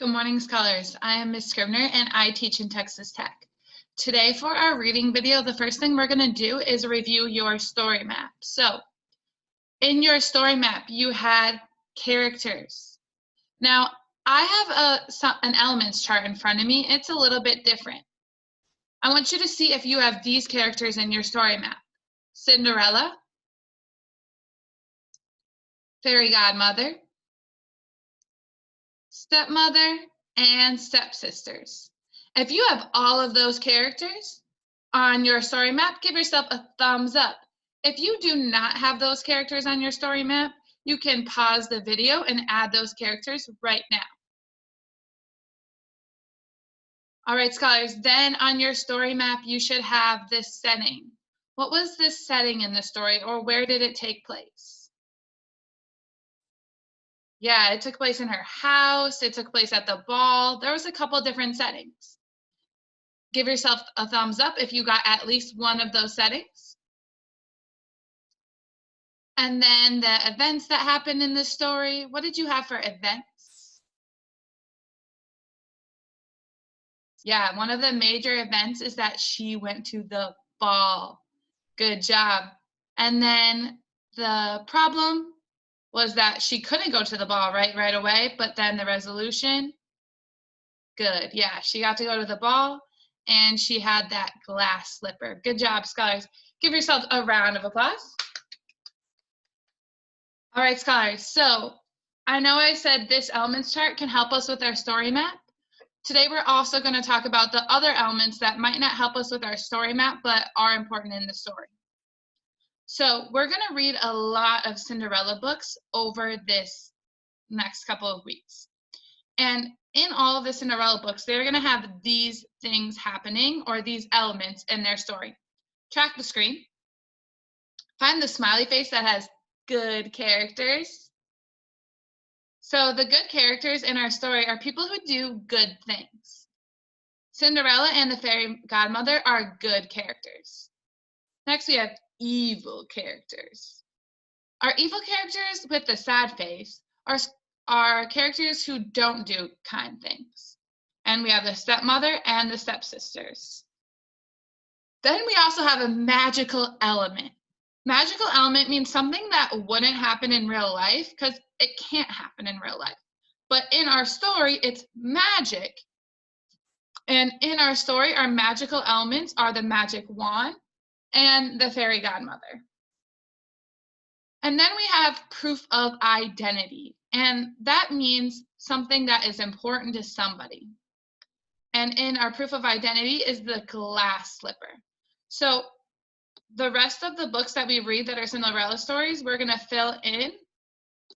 Good morning, scholars. I am Ms. Scribner, and I teach in Texas Tech. Today, for our reading video, the first thing we're going to do is review your story map. So, in your story map, you had characters. Now, I have an elements chart in front of me. It's a little bit different. I want you to see if you have these characters in your story map. Cinderella, fairy godmother, stepmother, and stepsisters. If you have all of those characters on your story map, give yourself a thumbs up. If you do not have those characters on your story map, you can pause the video and add those characters right now. All right, scholars, then on your story map, you should have this setting. What was this setting in the story, or where did it take place? Yeah, it took place in her house. It took place at the ball. There was a couple different settings. Give yourself a thumbs up if you got at least one of those settings. And then the events that happened in the story. What did you have for events? Yeah, one of the major events is that she went to the ball. Good job. And then the problem was that she couldn't go to the ball right away, but then the resolution, good. Yeah, she got to go to the ball, and she had that glass slipper. Good job, scholars. Give yourself a round of applause. All right, scholars, so I know I said this elements chart can help us with our story map. Today, we're also going to talk about the other elements that might not help us with our story map, but are important in the story. So we're going to read a lot of Cinderella books over this next couple of weeks. And in all of the Cinderella books, they're going to have these things happening, or these elements in their story. Track the screen. Find the smiley face that has good characters. So the good characters in our story are people who do good things. Cinderella and the fairy godmother are good characters. Next, we have evil characters. Our evil characters with the sad face are characters who don't do kind things. And we have the stepmother and the stepsisters. Then we also have a magical element. Magical element means something that wouldn't happen in real life, because it can't happen in real life. But in our story, it's magic. And in our story, our magical elements are the magic wand and the fairy godmother. And then we have proof of identity. And that means something that is important to somebody. And in our proof of identity is the glass slipper. So the rest of the books that we read that are Cinderella stories, we're going to fill in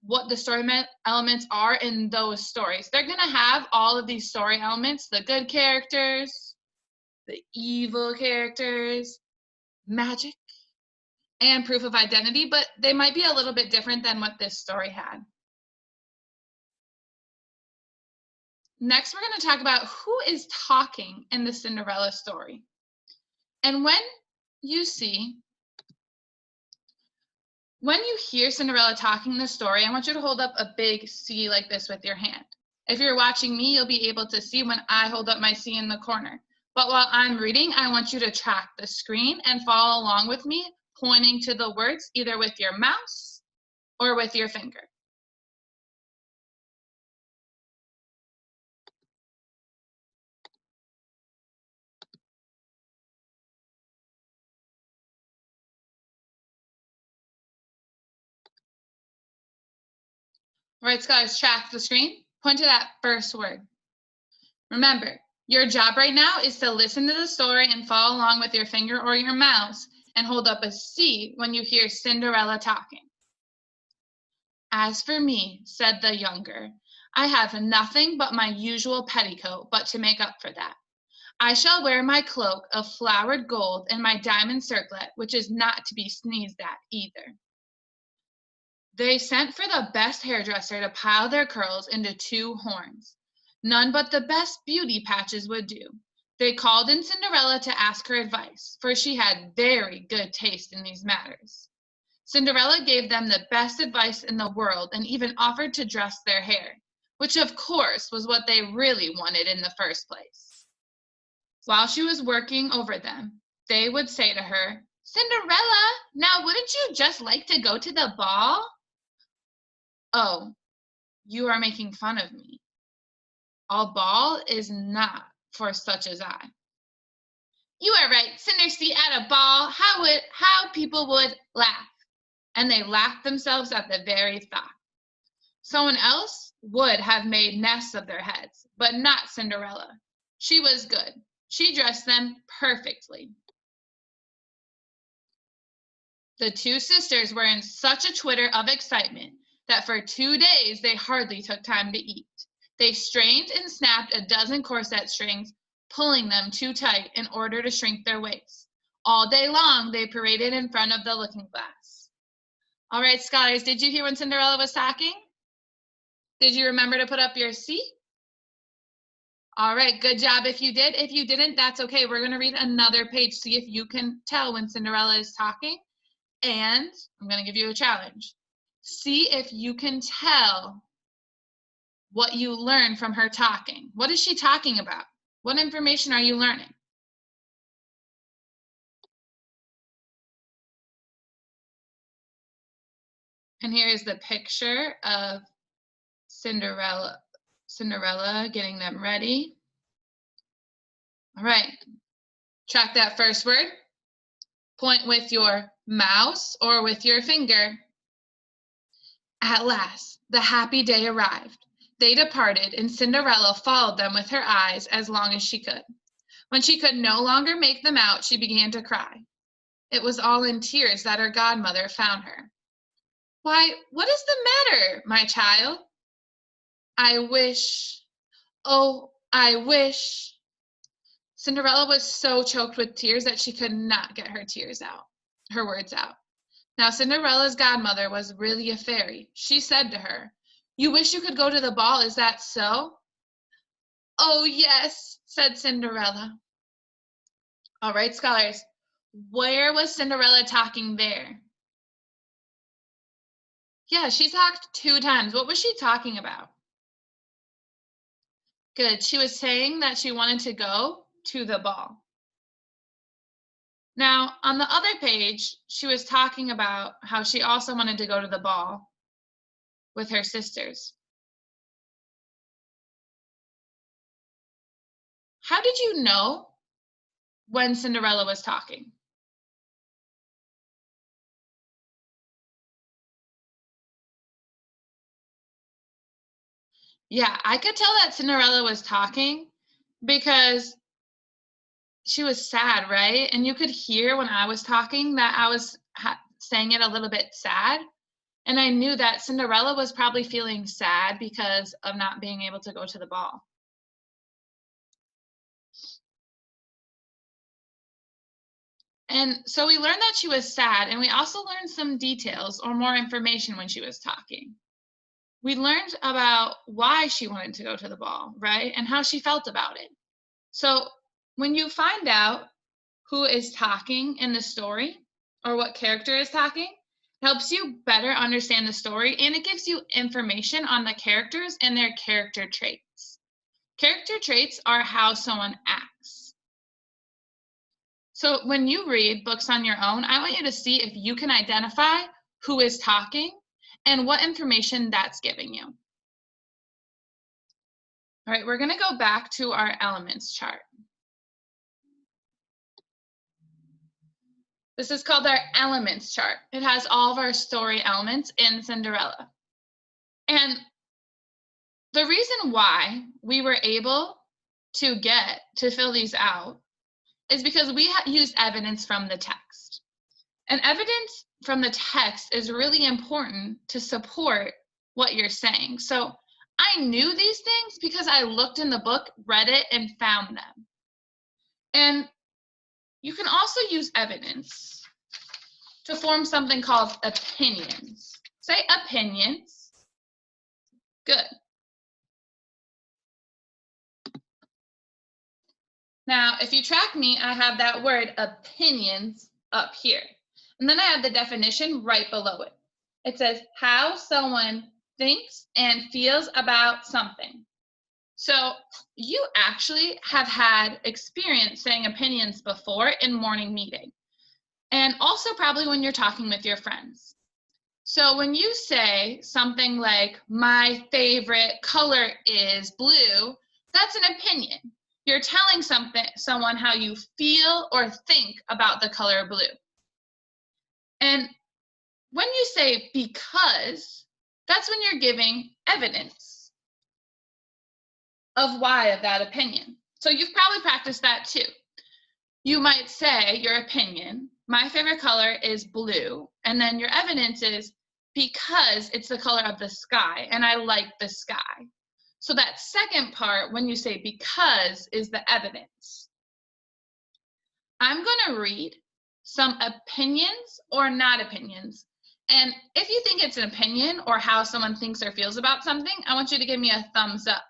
what the story elements are in those stories. They're going to have all of these story elements, the good characters, the evil characters, magic, and proof of identity, but they might be a little bit different than what this story had. Next, we're going to talk about who is talking in the Cinderella story. And when you hear Cinderella talking in the story, I want you to hold up a big C like this with your hand. If you're watching me, you'll be able to see when I hold up my C in the corner. But while I'm reading, I want you to track the screen and follow along with me, pointing to the words either with your mouse or with your finger. All right, scholars, track the screen. Point to that first word. Remember, your job right now is to listen to the story and follow along with your finger or your mouse and hold up a C when you hear Cinderella talking. As for me, said the younger, I have nothing but my usual petticoat but to make up for that. I shall wear my cloak of flowered gold and my diamond circlet, which is not to be sneezed at either. They sent for the best hairdresser to pile their curls into 2 horns. None but the best beauty patches would do. They called in Cinderella to ask her advice, for she had very good taste in these matters. Cinderella gave them the best advice in the world and even offered to dress their hair. which of course was what they really wanted in the first place. While she was working over them, they would say to her, "Cinderella, now wouldn't you just like to go to the ball?" "Oh, you are making fun of me. A ball is not for such as I." "You are right. Cinderella at a ball. How people would laugh." And they laughed themselves at the very thought. Someone else would have made nests of their heads, but not Cinderella. She was good. She dressed them perfectly. The two sisters were in such a twitter of excitement that for 2 days they hardly took time to eat. They strained and snapped a dozen corset strings, pulling them too tight in order to shrink their waists. All day long they paraded in front of the looking glass. All right, scholars, did you hear when Cinderella was talking? Did you remember to put up your C? All right, good job if you did. If you didn't, that's okay. We're going to read another page, see if you can tell when Cinderella is talking. And I'm going to give you a challenge. See if you can tell what you learned from her talking. What is she talking about? What information are you learning? And here is the picture of Cinderella getting them ready. All right, track that first word. Point with your mouse or with your finger. At last, the happy day arrived. They departed, and Cinderella followed them with her eyes as long as she could. When she could no longer make them out, she began to cry. It was all in tears that her godmother found her. "Why, what is the matter, my child?" "I wish, oh, I wish." Cinderella was so choked with tears that she could not get her words out. Now, Cinderella's godmother was really a fairy. She said to her, "You wish you could go to the ball, is that so?" "Oh, yes," said Cinderella. All right, scholars, where was Cinderella talking there? Yeah, she talked 2 times. What was she talking about? Good. She was saying that she wanted to go to the ball. Now, on the other page, she was talking about how she also wanted to go to the ball with her sisters. How did you know when Cinderella was talking? Yeah, I could tell that Cinderella was talking because she was sad, right? And you could hear when I was talking that I was saying it a little bit sad. And I knew that Cinderella was probably feeling sad because of not being able to go to the ball. And so we learned that she was sad, and we also learned some details or more information when she was talking. We learned about why she wanted to go to the ball, right? And how she felt about it. So when you find out who is talking in the story or what character is talking, it helps you better understand the story, and it gives you information on the characters and their character traits. Character traits are how someone acts. So when you read books on your own, I want you to see if you can identify who is talking and what information that's giving you. All right, we're going to go back to our elements chart. This is called our elements chart. It has all of our story elements in Cinderella. And the reason why we were able to fill these out is because we used evidence from the text. And evidence from the text is really important to support what you're saying. So I knew these things because I looked in the book, read it, and found them. And you can also use evidence to form something called opinions. Say opinions. Good. Now, if you track me, I have that word opinions up here. And then I have the definition right below it. It says how someone thinks and feels about something. So you actually have had experience saying opinions before in morning meeting, and also probably when you're talking with your friends. So when you say something like, my favorite color is blue, that's an opinion. You're telling someone how you feel or think about the color blue. And when you say because, that's when you're giving evidence of why of that opinion. So you've probably practiced that too. You might say your opinion, my favorite color is blue, and then your evidence is because it's the color of the sky and I like the sky. So that second part, when you say because, is the evidence. I'm going to read some opinions or not opinions. And if you think it's an opinion or how someone thinks or feels about something, I want you to give me a thumbs up.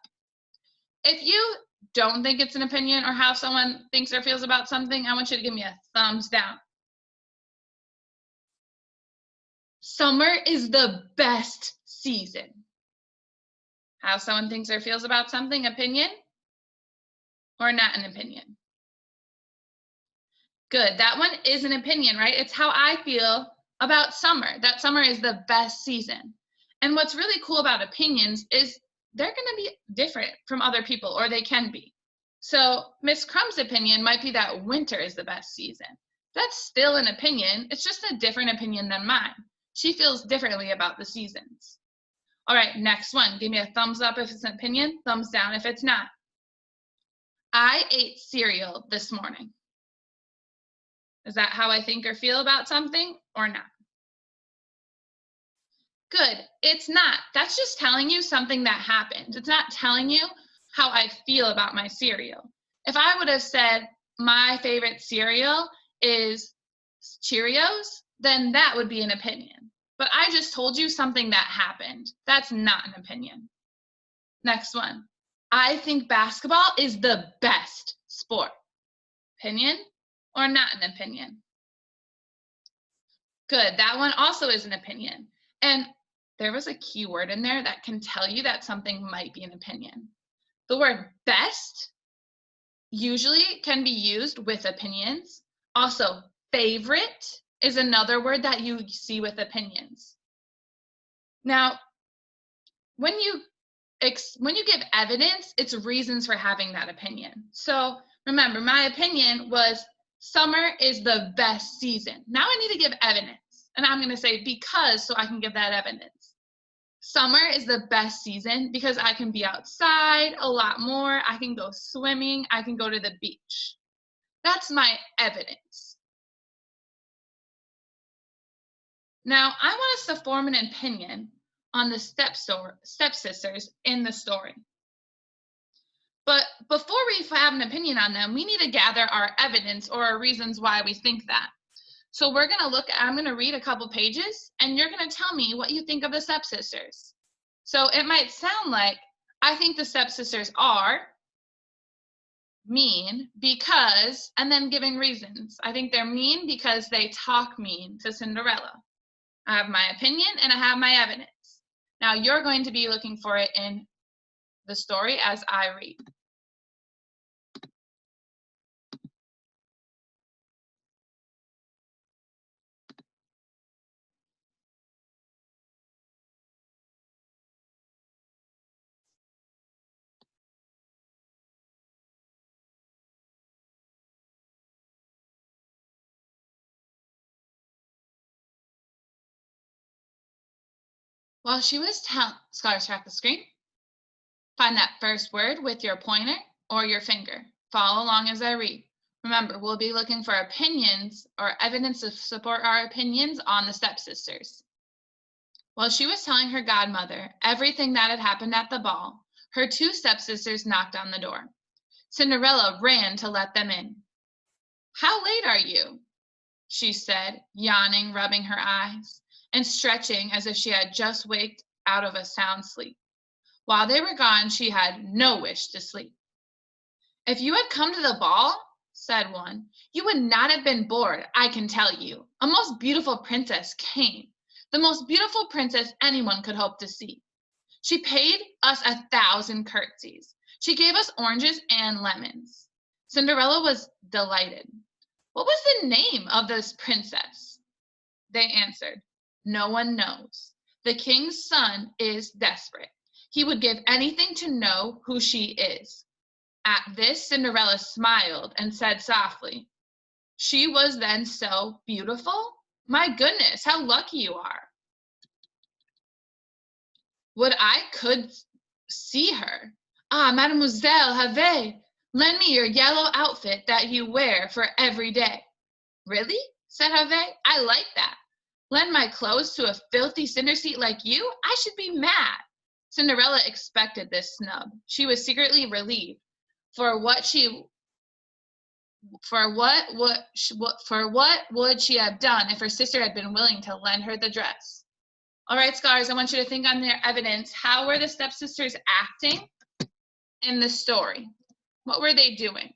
If you don't think it's an opinion or how someone thinks or feels about something, I want you to give me a thumbs down. Summer is the best season. How someone thinks or feels about something, opinion or not an opinion? Good, that one is an opinion, right? It's how I feel about summer, that summer is the best season. And what's really cool about opinions is they're going to be different from other people, or they can be. So Miss Crumb's opinion might be that winter is the best season. That's still an opinion. It's just a different opinion than mine. She feels differently about the seasons. All right, next one. Give me a thumbs up if it's an opinion, thumbs down if it's not. I ate cereal this morning. Is that how I think or feel about something or not? Good. It's not. That's just telling you something that happened. It's not telling you how I feel about my cereal. If I would have said my favorite cereal is Cheerios, then that would be an opinion. But I just told you something that happened. That's not an opinion. Next one. I think basketball is the best sport. Opinion or not an opinion? Good. That one also is an opinion. And there was a key word in there that can tell you that something might be an opinion. The word best usually can be used with opinions. Also, favorite is another word that you see with opinions. Now, when you give evidence, it's reasons for having that opinion. So remember, my opinion was summer is the best season. Now I need to give evidence. And I'm going to say because, so I can give that evidence. Summer is the best season because I can be outside a lot more. I can go swimming. I can go to the beach. That's my evidence. Now, I want us to form an opinion on the stepsisters in the story. But before we have an opinion on them, we need to gather our evidence or our reasons why we think that. So we're going to I'm going to read a couple pages, and you're going to tell me what you think of the stepsisters. So it might sound like, I think the stepsisters are mean because, and then giving reasons. I think they're mean because they talk mean to Cinderella. I have my opinion and I have my evidence. Now you're going to be looking for it in the story as I read. While she was scholars track the screen. Find that first word with your pointer or your finger. Follow along as I read. Remember, we'll be looking for opinions or evidence to support our opinions on the stepsisters. While she was telling her godmother everything that had happened at the ball, her two stepsisters knocked on the door. Cinderella ran to let them in. "How late are you?" she said, yawning, rubbing her eyes, and stretching as if she had just waked out of a sound sleep. While they were gone, she had no wish to sleep. "If you had come to the ball," said one, "you would not have been bored, I can tell you. A most beautiful princess came, the most beautiful princess anyone could hope to see. She paid us 1,000 curtsies. She gave us oranges and lemons. Cinderella was delighted. What was the name of this princess? They answered, no one knows. The king's son is desperate. He would give anything to know who she is. At this, Cinderella smiled and said softly, she was then so beautiful? My goodness, how lucky you are. Would I could see her. Ah, Mademoiselle Have, lend me your yellow outfit that you wear for every day. Really? Said Have. I like that. Lend my clothes to a filthy cinder seat like you? I should be mad. Cinderella expected this snub. She was secretly relieved. For what would she have done if her sister had been willing to lend her the dress? All right, scholars, I want you to think on their evidence. How were the stepsisters acting in the story? What were they doing?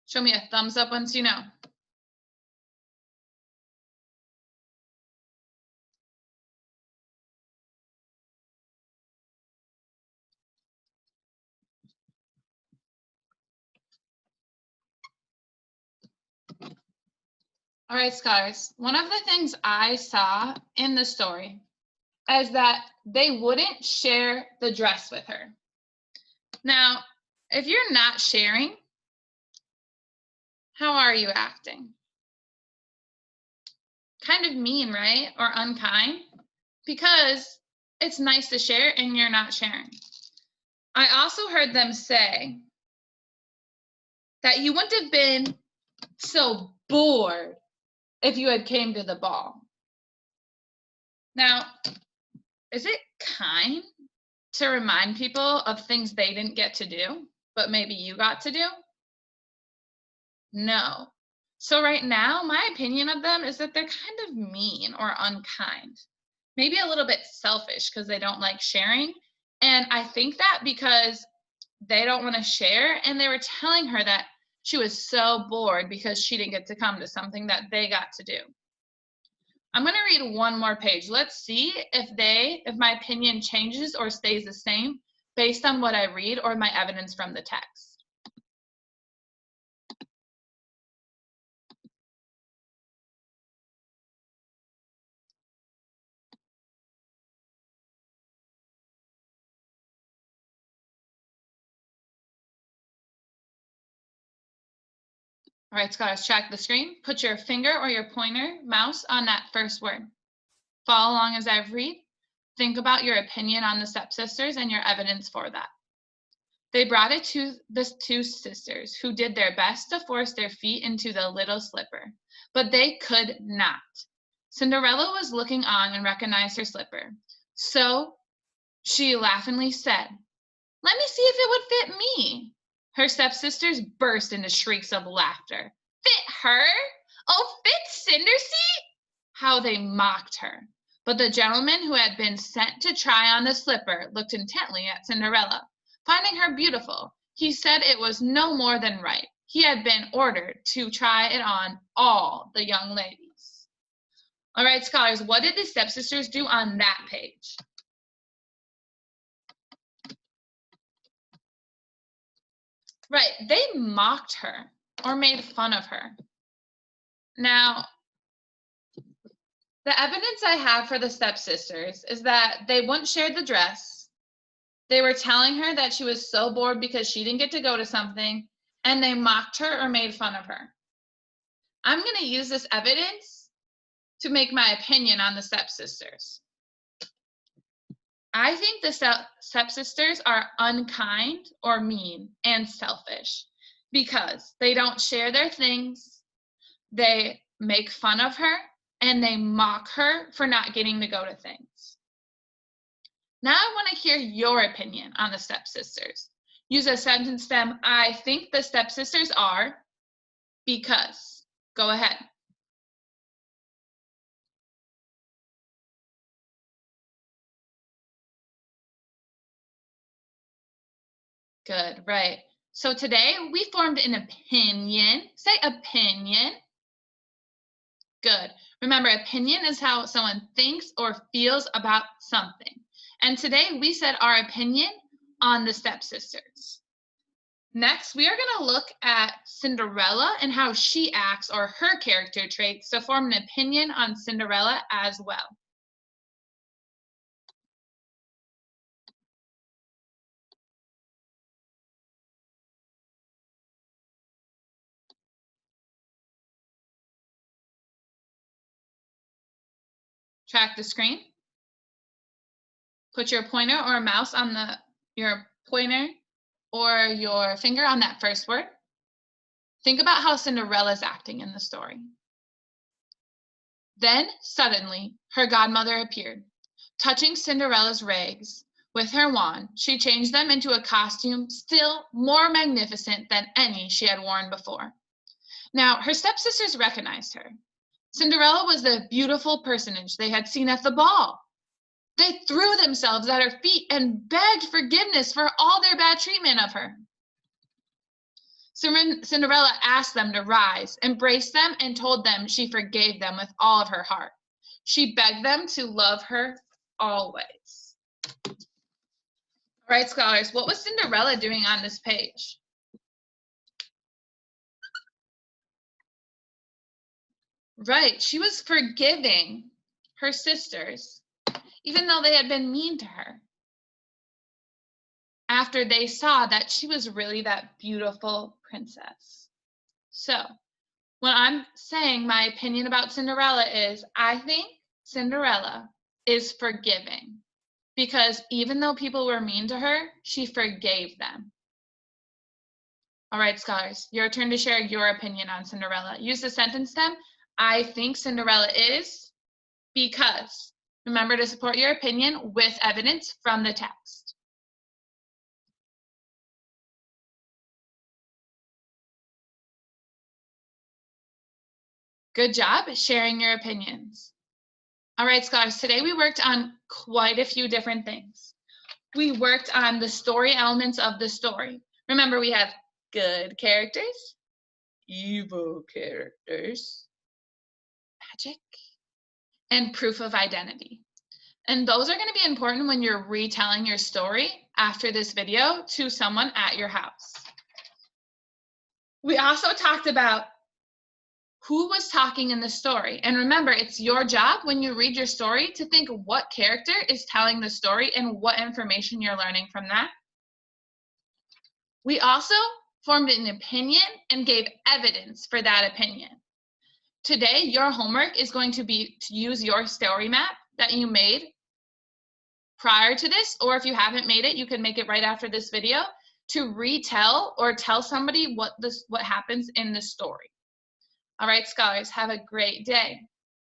Show me a thumbs up once you know. All right, scholars, one of the things I saw in the story is that they wouldn't share the dress with her. Now, if you're not sharing, how are you acting? Kind of mean, right? Or unkind? Because it's nice to share and you're not sharing. I also heard them say that you wouldn't have been so bored if you had came to the ball. Now, is it kind to remind people of things they didn't get to do, but maybe you got to do? No. So right now, my opinion of them is that they're kind of mean or unkind. Maybe a little bit selfish because they don't like sharing. And I think that because they don't want to share, and they were telling her that she was so bored because she didn't get to come to something that they got to do. I'm going to read one more page. Let's see if my opinion changes or stays the same based on what I read or my evidence from the text. All right, scholars, check the screen. Put your finger or your pointer mouse on that first word. Follow along as I read. Think about your opinion on the stepsisters and your evidence for that. They brought it to the two sisters, who did their best to force their feet into the little slipper, but they could not. Cinderella was looking on and recognized her slipper. So she laughingly said, let me see if it would fit me. Her stepsisters burst into shrieks of laughter. Fit her? Oh, fit Cinderseat? How they mocked her. But the gentleman who had been sent to try on the slipper looked intently at Cinderella. Finding her beautiful, he said it was no more than right. He had been ordered to try it on all the young ladies. All right, scholars, what did the stepsisters do on that page? Right, they mocked her or made fun of her. Now, the evidence I have for the stepsisters is that they wouldn't share the dress. They were telling her that she was so bored because she didn't get to go to something, and they mocked her or made fun of her. I'm going to use this evidence to make my opinion on the stepsisters. I think the stepsisters are unkind or mean and selfish because they don't share their things, they make fun of her, and they mock her for not getting to go to things. Now I want to hear your opinion on the stepsisters. Use a sentence stem. I think the stepsisters are because. Go ahead. Good, right. So today we formed an opinion. Say opinion. Good. Remember, opinion is how someone thinks or feels about something. And today we said our opinion on the stepsisters. Next, we are going to look at Cinderella and how she acts or her character traits to form an opinion on Cinderella as well. Track the screen. Put your pointer or mouse on your pointer or your finger on that first word. Think about how Cinderella's acting in the story. Then, suddenly, her godmother appeared. Touching Cinderella's rags with her wand, she changed them into a costume still more magnificent than any she had worn before. Now, her stepsisters recognized her. Cinderella was the beautiful personage they had seen at the ball. They threw themselves at her feet and begged forgiveness for all their bad treatment of her. Cinderella asked them to rise, embraced them, and told them she forgave them with all of her heart. She begged them to love her always. All right, scholars, what was Cinderella doing on this page? Right, she was forgiving her sisters, even though they had been mean to her, after they saw that she was really that beautiful princess. So, when I'm saying my opinion about Cinderella is, I think Cinderella is forgiving because even though people were mean to her, she forgave them. All right, scholars, your turn to share your opinion on Cinderella. Use the sentence stem, I think Cinderella is because. Remember to support your opinion with evidence from the text. Good job sharing your opinions. All right, scholars, today we worked on quite a few different things. We worked on the story elements of the story. Remember, we have good characters, evil characters, magic, and proof of identity. And those are going to be important when you're retelling your story after this video to someone at your house. We also talked about who was talking in the story. And remember, it's your job when you read your story to think what character is telling the story and what information you're learning from that. We also formed an opinion and gave evidence for that opinion. Today, your homework is going to be to use your story map that you made prior to this, or if you haven't made it, you can make it right after this video to retell or tell somebody what happens in the story. All right, scholars, have a great day.